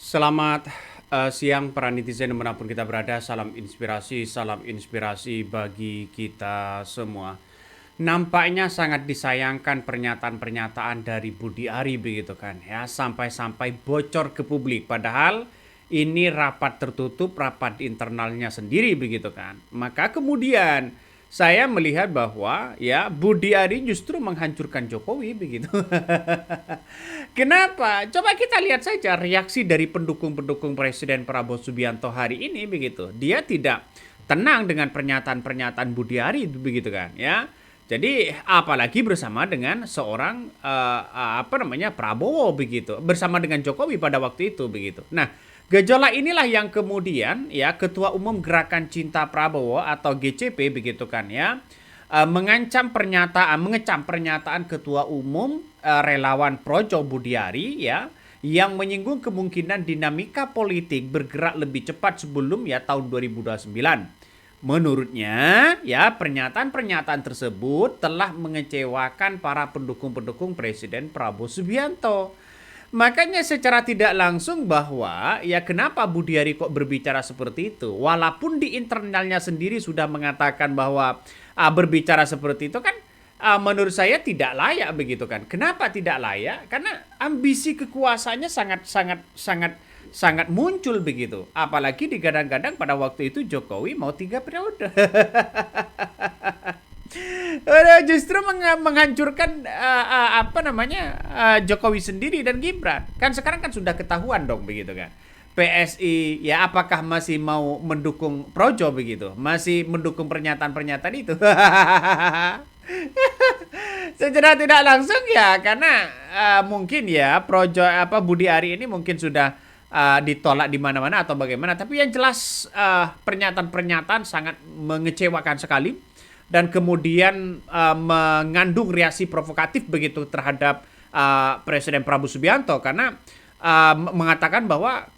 Selamat siang para netizen dimanapun kita berada. Salam inspirasi bagi kita semua. Nampaknya sangat disayangkan pernyataan-pernyataan dari Budi Ari begitu kan ya, sampai-sampai bocor ke publik. Padahal ini rapat tertutup, rapat internalnya sendiri begitu kan. Maka kemudian saya melihat bahwa ya Budi Ari justru menghancurkan Jokowi begitu. Kenapa? Coba kita lihat saja reaksi dari pendukung-pendukung Presiden Prabowo Subianto hari ini begitu. Dia tidak tenang dengan pernyataan-pernyataan Budi Ari begitu kan ya. Jadi apalagi bersama dengan seorang Prabowo begitu, bersama dengan Jokowi pada waktu itu begitu. Nah, gejolak inilah yang kemudian ya Ketua Umum Gerakan Cinta Prabowo atau GCP begitu kan ya, mengecam pernyataan Ketua Umum relawan Projo Budiari ya, yang menyinggung kemungkinan dinamika politik bergerak lebih cepat sebelum ya tahun 2029. Menurutnya, ya pernyataan-pernyataan tersebut telah mengecewakan para pendukung-pendukung Presiden Prabowo Subianto. Makanya secara tidak langsung bahwa ya kenapa Budiari kok berbicara seperti itu? Walaupun di internalnya sendiri sudah mengatakan bahwa berbicara seperti itu kan menurut saya tidak layak begitu kan. Kenapa tidak layak? Karena ambisi kekuasaannya sangat muncul begitu. Apalagi digadang-gadang pada waktu itu Jokowi mau 3 periode. Justru menghancurkan Jokowi sendiri dan Gibran. Kan sekarang kan sudah ketahuan dong begitu kan. PSI ya apakah masih mau mendukung Projo begitu? Masih mendukung pernyataan-pernyataan itu? Secara tidak langsung ya karena mungkin ya Projo Budi Ari ini mungkin sudah ditolak di mana-mana atau bagaimana, tapi yang jelas pernyataan-pernyataan sangat mengecewakan sekali dan kemudian mengandung reaksi provokatif begitu terhadap Presiden Prabowo Subianto karena mengatakan bahwa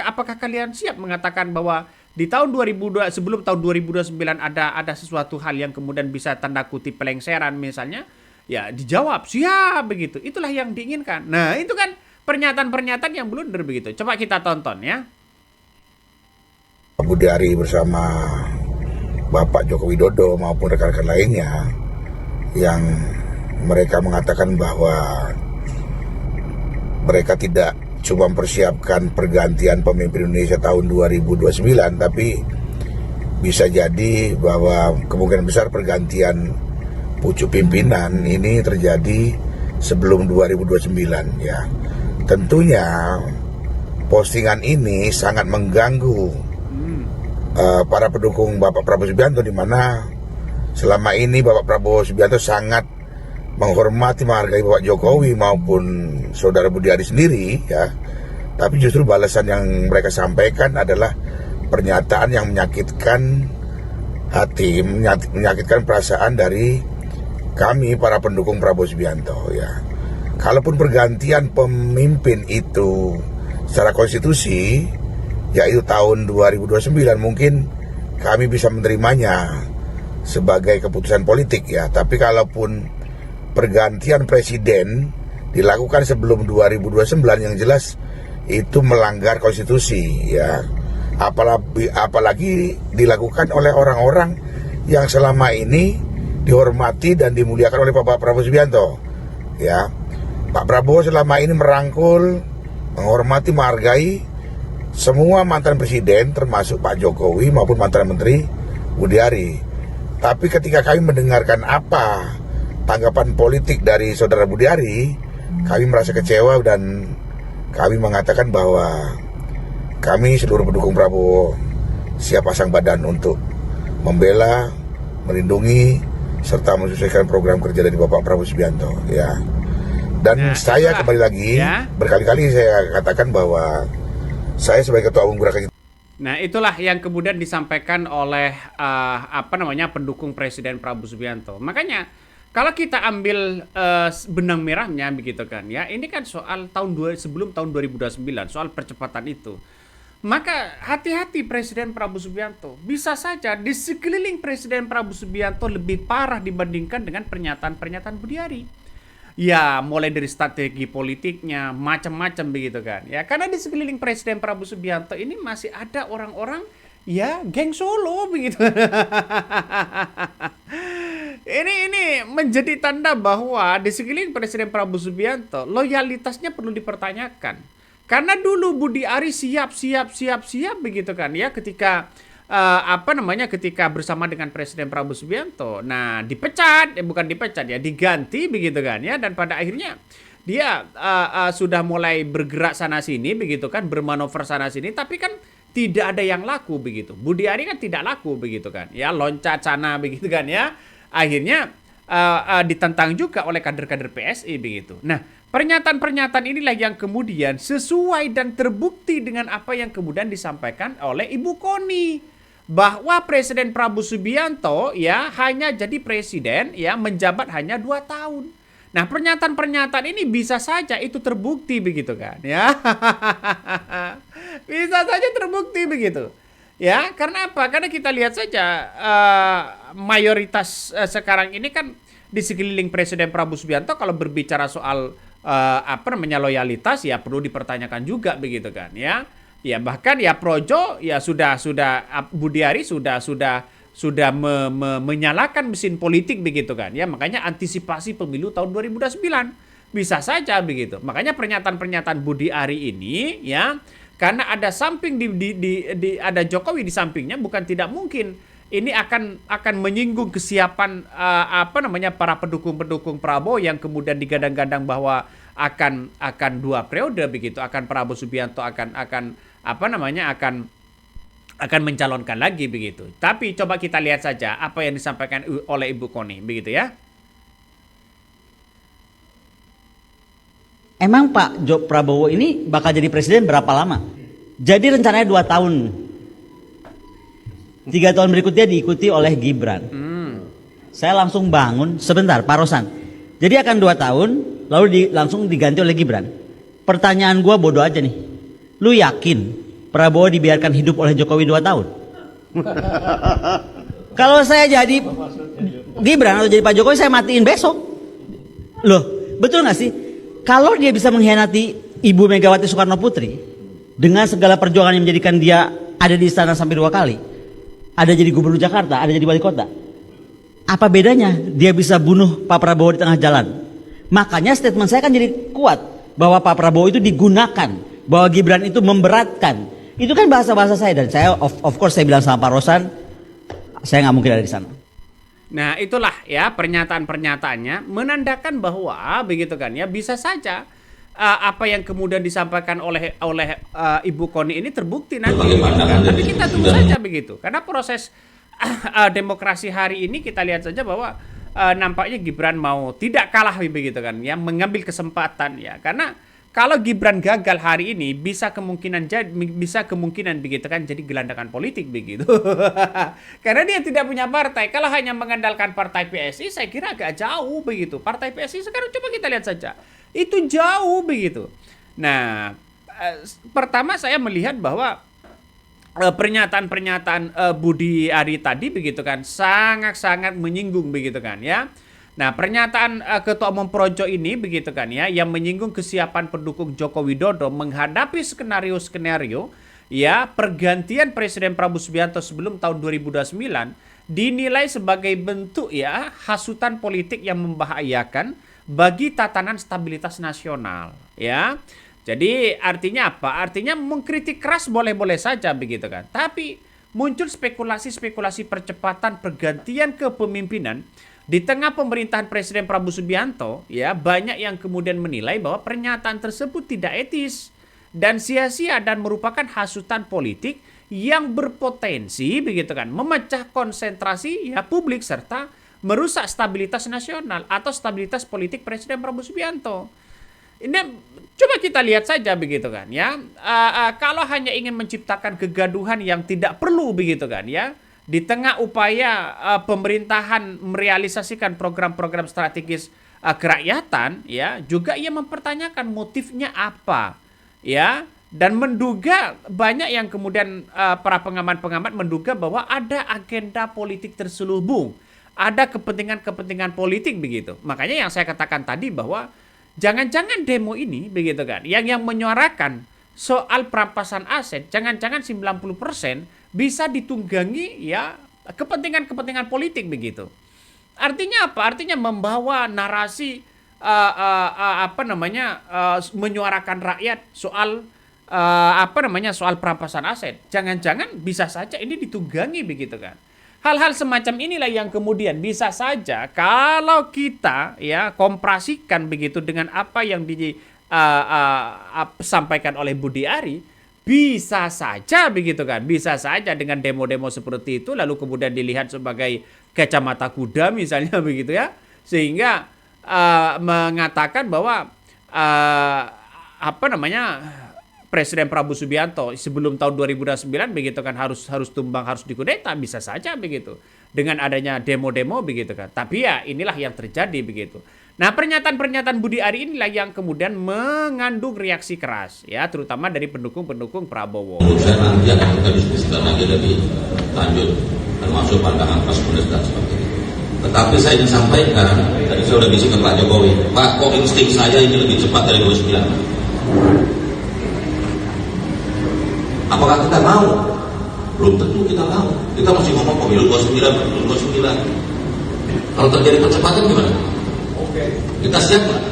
apakah kalian siap mengatakan bahwa di tahun 2002 sebelum tahun 2029 ada sesuatu hal yang kemudian bisa tanda kutip pelengseran misalnya, ya dijawab siap begitu. Itulah yang diinginkan. Nah, itu kan pernyataan-pernyataan yang blunder begitu. Coba kita tonton ya. Budi Ari bersama Bapak Joko Widodo maupun rekan-rekan lainnya yang mereka mengatakan bahwa mereka tidak cuma mempersiapkan pergantian pemimpin Indonesia tahun 2029, tapi bisa jadi bahwa kemungkinan besar pergantian pucuk pimpinan ini terjadi sebelum 2029 ya. Tentunya postingan ini sangat mengganggu para pendukung Bapak Prabowo Subianto, di mana selama ini Bapak Prabowo Subianto sangat menghormati, menghargai Bapak Jokowi maupun Saudara Budi Ari sendiri ya. Tapi justru balasan yang mereka sampaikan adalah pernyataan yang menyakitkan hati, menyakitkan perasaan dari kami para pendukung Prabowo Subianto ya. Kalaupun pergantian pemimpin itu secara konstitusi yaitu tahun 2029, mungkin kami bisa menerimanya sebagai keputusan politik ya. Tapi kalaupun pergantian presiden dilakukan sebelum 2029, yang jelas itu melanggar konstitusi ya. Apalagi dilakukan oleh orang-orang yang selama ini dihormati dan dimuliakan oleh Bapak Prabowo Subianto ya. Pak Prabowo selama ini merangkul, menghormati, menghargai semua mantan presiden termasuk Pak Jokowi maupun mantan menteri Budi Ari. Tapi ketika kami mendengarkan apa tanggapan politik dari Saudara Budi Ari, kami merasa kecewa dan kami mengatakan bahwa kami seluruh pendukung Prabowo siap pasang badan untuk membela, melindungi, serta menyesuaikan program kerja dari Bapak Prabowo Subianto ya. Dan saya kembali lagi berkali-kali saya katakan bahwa saya sebagai Ketua Umum Gerakan. Nah, itulah yang kemudian disampaikan oleh pendukung Presiden Prabowo Subianto. Makanya kalau kita ambil benang merahnya begitu kan ya, ini kan soal sebelum tahun 2029, soal percepatan itu. Maka hati-hati Presiden Prabowo Subianto. Bisa saja di sekeliling Presiden Prabowo Subianto lebih parah dibandingkan dengan pernyataan-pernyataan Budi Ari. ya mulai dari strategi politiknya macam-macam begitu kan. Ya karena di sekeliling Presiden Prabowo Subianto ini masih ada orang-orang ya geng Solo begitu. Ini menjadi tanda bahwa di sekeliling Presiden Prabowo Subianto loyalitasnya perlu dipertanyakan. Karena dulu Budi Ari siap begitu kan ya ketika ketika bersama dengan Presiden Prabowo Subianto. Nah, bukan dipecat ya, diganti begitu kan ya, dan pada akhirnya dia sudah mulai bergerak sana sini begitu kan, bermanuver sana sini, tapi kan tidak ada yang laku begitu. Budi Ari kan tidak laku begitu kan. Ya, loncat sana begitu kan ya. Akhirnya ditentang juga oleh kader-kader PSI begitu. Nah, pernyataan-pernyataan inilah yang kemudian sesuai dan terbukti dengan apa yang kemudian disampaikan oleh Ibu Koni, bahwa Presiden Prabowo Subianto ya hanya jadi presiden ya menjabat hanya 2 tahun. Nah, pernyataan-pernyataan ini bisa saja itu terbukti begitu kan ya. Bisa saja terbukti begitu. Ya, karena apa? Karena kita lihat saja mayoritas sekarang ini kan di sekeliling Presiden Prabowo Subianto kalau berbicara soal loyalitas ya perlu dipertanyakan juga begitu kan ya. Ya bahkan ya Projo ya sudah Budi Ari sudah menyalakan mesin politik begitu kan ya, makanya antisipasi pemilu tahun 2029 bisa saja begitu. Makanya pernyataan-pernyataan Budi Ari ini ya, karena ada samping ada Jokowi di sampingnya, bukan tidak mungkin ini akan menyinggung kesiapan para pendukung Prabowo yang kemudian digadang-gadang bahwa akan 2 periode begitu, akan Prabowo Subianto akan mencalonkan lagi begitu. Tapi coba kita lihat saja apa yang disampaikan oleh Ibu Koni begitu ya. Emang Pak Prabowo ini bakal jadi presiden berapa lama? Jadi rencananya 2 tahun. 3 tahun berikutnya diikuti oleh Gibran. Saya langsung bangun, sebentar Pak Rosan. Jadi akan 2 tahun, lalu langsung diganti oleh Gibran. Pertanyaan gua bodoh aja nih. Lu yakin Prabowo dibiarkan hidup oleh Jokowi 2 tahun? Kalau saya jadi Gibran atau jadi Pak Jokowi, saya matiin besok. Loh, betul gak sih? Kalau dia bisa mengkhianati Ibu Megawati Soekarno Putri dengan segala perjuangan yang menjadikan dia ada di istana sampai 2 kali, ada jadi gubernur Jakarta, ada jadi wali kota, apa bedanya dia bisa bunuh Pak Prabowo di tengah jalan? Makanya statement saya kan jadi kuat bahwa Pak Prabowo itu digunakan, bahwa Gibran itu memberatkan. Itu kan bahasa-bahasa saya, dan saya of course saya bilang sama Pak Rosan, saya nggak mungkin ada di sana. Nah, itulah ya pernyataan-pernyataannya menandakan bahwa begitu kan ya, bisa saja apa yang kemudian disampaikan oleh Ibu Koni ini terbukti nanti. Tapi kita tunggu saja begitu. Karena proses demokrasi hari ini kita lihat saja bahwa nampaknya Gibran mau tidak kalah begitu kan ya, mengambil kesempatan ya. Karena kalau Gibran gagal hari ini bisa kemungkinan begitu kan jadi gelandangan politik begitu. Karena dia tidak punya partai. Kalau hanya mengandalkan partai PSI, saya kira agak jauh begitu. Partai PSI sekarang coba kita lihat saja, itu jauh begitu. Nah, pertama saya melihat bahwa pernyataan Budi Ari tadi begitu kan sangat-sangat menyinggung begitu kan ya. Nah, pernyataan Ketua Umum Projo ini begitu kan ya, yang menyinggung kesiapan pendukung Joko Widodo menghadapi skenario-skenario ya pergantian Presiden Prabowo Subianto sebelum tahun 2029 dinilai sebagai bentuk ya hasutan politik yang membahayakan bagi tatanan stabilitas nasional ya. Jadi artinya apa? Artinya mengkritik keras boleh-boleh saja begitu kan. Tapi muncul spekulasi-spekulasi percepatan pergantian kepemimpinan di tengah pemerintahan Presiden Prabowo Subianto, ya banyak yang kemudian menilai bahwa pernyataan tersebut tidak etis dan sia-sia dan merupakan hasutan politik yang berpotensi begitu kan memecah konsentrasi ya publik serta merusak stabilitas nasional atau stabilitas politik Presiden Prabowo Subianto. Ini coba kita lihat saja begitu kan ya. Kalau hanya ingin menciptakan kegaduhan yang tidak perlu begitu kan ya, di tengah upaya pemerintahan merealisasikan program-program strategis kerakyatan ya, juga ia mempertanyakan motifnya apa ya, dan menduga banyak yang kemudian para pengamat-pengamat menduga bahwa ada agenda politik terselubung, ada kepentingan-kepentingan politik begitu. Makanya yang saya katakan tadi bahwa jangan-jangan demo ini begitu kan, yang menyuarakan soal perampasan aset, jangan-jangan 90% bisa ditunggangi ya kepentingan-kepentingan politik begitu. Artinya apa? Artinya membawa narasi menyuarakan rakyat soal soal perampasan aset. Jangan-jangan bisa saja ini ditunggangi begitu kan. Hal-hal semacam inilah yang kemudian bisa saja kalau kita ya komparasikan begitu dengan apa yang disampaikan oleh Budi Ari, bisa saja begitu kan, bisa saja dengan demo-demo seperti itu lalu kemudian dilihat sebagai kacamata kuda misalnya begitu ya, sehingga mengatakan bahwa Presiden Prabowo Subianto sebelum tahun 2009 begitu kan harus tumbang, harus dikudeta, bisa saja begitu dengan adanya demo-demo begitu kan. Tapi ya inilah yang terjadi begitu. Nah, pernyataan-pernyataan Budi Ari inilah yang kemudian mengandung reaksi keras ya, terutama dari pendukung-pendukung Prabowo. Menurut saya nanti akan kita diskusikan lagi lebih lanjut, termasuk pandangan Mas Kunis dan sebagainya. Tetapi saya ingin sampaikan, tadi saya sudah bisik ke Pak Jokowi, Pak, kok insting saya ini lebih cepat dari 29? Apakah kita mau? Belum tentu kita mau. Kita masih ngomong pemilu 29. Kalau terjadi percepatan gimana? Oke. Kita siap nggak?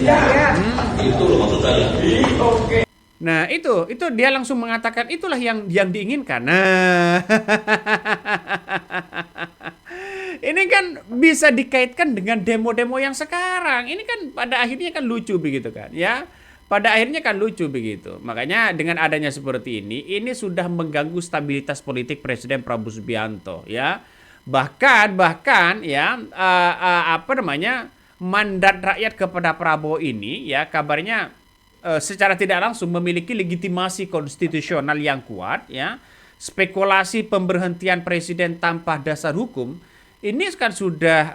Siap. Itu loh maksud saya. Oke. Nah itu dia langsung mengatakan itulah yang diinginkan. Nah, ini kan bisa dikaitkan dengan demo-demo yang sekarang. Ini kan pada akhirnya kan lucu begitu kan, ya. Pada akhirnya kan lucu begitu. Makanya dengan adanya seperti ini sudah mengganggu stabilitas politik Presiden Prabowo Subianto ya. Bahkan ya mandat rakyat kepada Prabowo ini ya kabarnya secara tidak langsung memiliki legitimasi konstitusional yang kuat ya. Spekulasi pemberhentian presiden tanpa dasar hukum ini kan sudah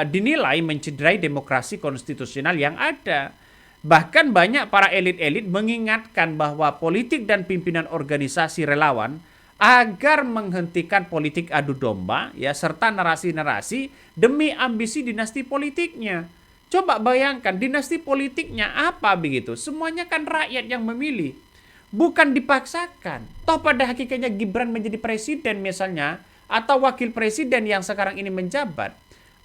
dinilai mencederai demokrasi konstitusional yang ada. Bahkan banyak para elit-elit mengingatkan bahwa politik dan pimpinan organisasi relawan agar menghentikan politik adu domba ya serta narasi-narasi demi ambisi dinasti politiknya. Coba bayangkan dinasti politiknya apa begitu? Semuanya kan rakyat yang memilih. Bukan dipaksakan. Toh pada hakikatnya Gibran menjadi presiden misalnya atau wakil presiden yang sekarang ini menjabat.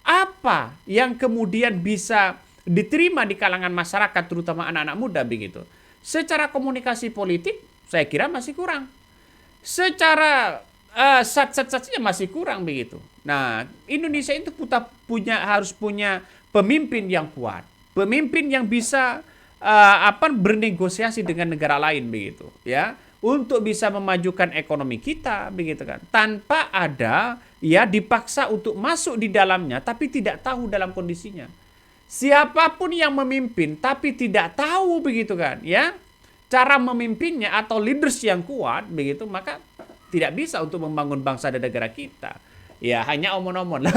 Apa yang kemudian bisa diterima di kalangan masyarakat terutama anak-anak muda begitu. Secara komunikasi politik saya kira masih kurang. Secara sat-satnya masih kurang begitu. Nah, Indonesia itu harus punya pemimpin yang kuat, pemimpin yang bisa bernegosiasi dengan negara lain begitu, ya, untuk bisa memajukan ekonomi kita begitu kan. Tanpa ada ya dipaksa untuk masuk di dalamnya tapi tidak tahu dalam kondisinya. Siapapun yang memimpin tapi tidak tahu begitu kan ya cara memimpinnya atau leaders yang kuat begitu, maka tidak bisa untuk membangun bangsa dan negara kita. Ya hanya omon-omon lah.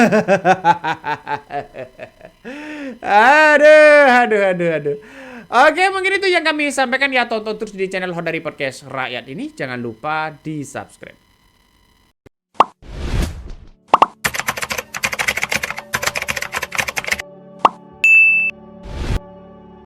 Aduh. Oke, mungkin itu yang kami sampaikan ya. Tonton terus di channel Hodari Podcast Rakyat ini. Jangan lupa di subscribe.